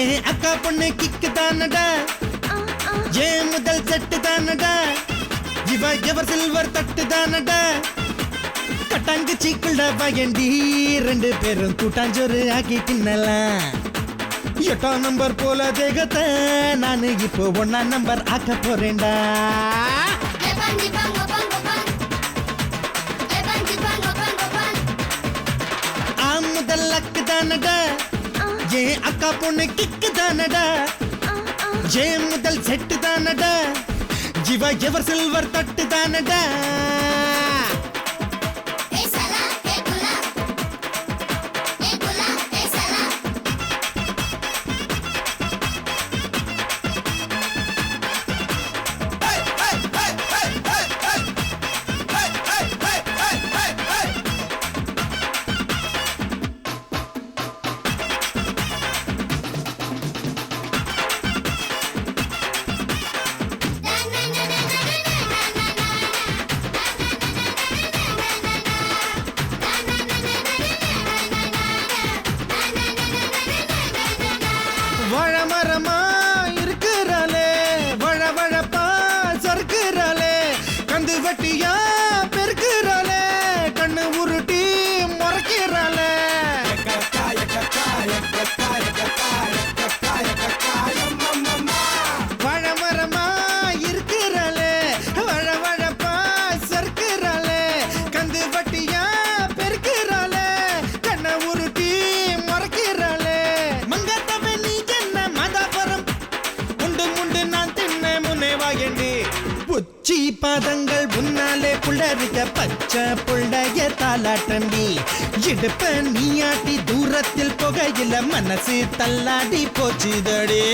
ஏன் அக்கா பொண்ணு கிக்கு தானடா ஏன் முதல் செட்டு தானடா இவ எவர் சில்வர் தட்டு தானடா கட்டாங்கு சீக்குள்ள பயண்டி ரெண்டு பேரும் கூட்டாஞ்சோறு ஆக்கி தின்னலாம் 8ஆம் நம்பர் போல தேகத்தை நானு இப்போ 1ஆம் நம்பர் ஆக்க போறேன்டா முதல் அக்கு தானடா ஏன் அக்கா பொண்ணு கிக்கு தானடா ஏன் முதல் செட்டு தானடா இவ எவர் சில்வர் தட்டு தானடா வழமரமா இருக்கிறாளே வழவழப்பா சறுக்கிறாளே கந்து வட்டியா பெருக்கிறாளே கண்ணு உருட்டி முறைக்கிறாளே வழமரமா இருக்கிறாளே வழவழப்பா சறுக்கிறாளே கந்து வட்டியா பெருக்கிறாளே கண்ணு உருட்டி முறைக்கிறாளே உச்சி பாதங்கள் முன்னாலே புள்ளரிக்க பச்சை புள்ளைய தாலாட்டண்டி இடுப்ப நீயாட்டி தூரத்தில் புகையில மனசு தள்ளாடி போச்சுதடி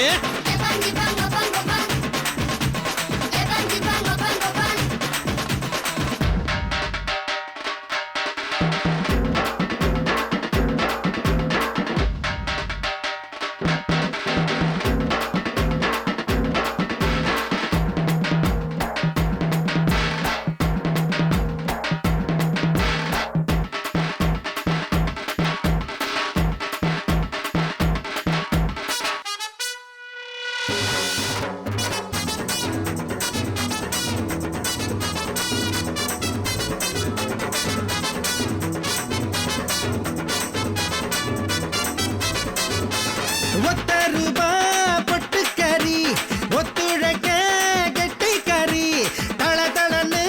ஒத்த ரூபா பொட்டுக்கறி ஒத்துழைக்க கெட்டிக்கறி தள தளன்னு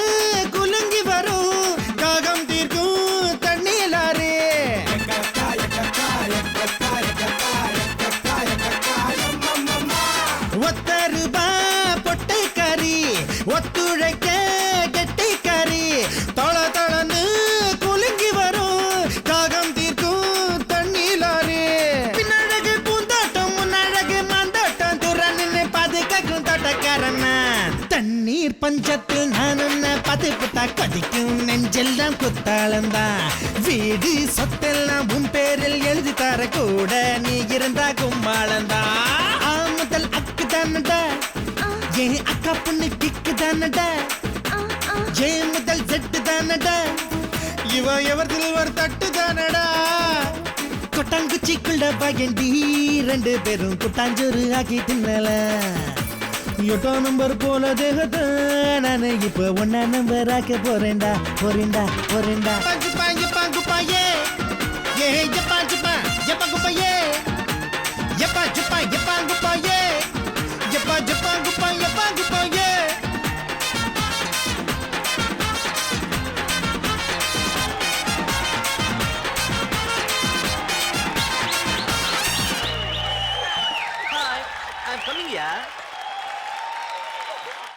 குலுங்கி வரும் காகம் தீர்க்கும் தண்ணீலாரே ஒத்த ரூபா பொட்டுக்கறி ஒத்துழைக்க கெட்டிக்கறி தள தளன்னு குலுங்கி வரும் காகம் தீர்க்கும் தண்ணீலாரே தண்ணீர் பஞ்சத்தில் நான் உன்னை பதுப்புட்டா கொதிக்கும் நெஞ்செல்லாம் குத்தாளந்தான் வீடு சொத்தெல்லாம் உன் பேரில் எழுதி தர கூட நீ இருந்தா கும்மாளந்தா முதல் அக்கு தானடா ஏன் அக்கா பொண்ணு கிக்கு தானடா ஏன் முதல் செட்டு தானடா இவ எவர் சில்வர் தட்டு தானடா கொட்டாங்குச்சிக்குள்ள பயண்டி ரெண்டு பேரும் கூட்டாஞ்சோறு ஆக்கி தின்னல 8ஆம் நம்பர் போல தேகத்தை நானு இப்ப 1ஆம் நம்பர் ஆக்க போறேன்டா போறேன்டா போறேன்டா பாங்கு பாங்கு பாங்கு பாயே ஏ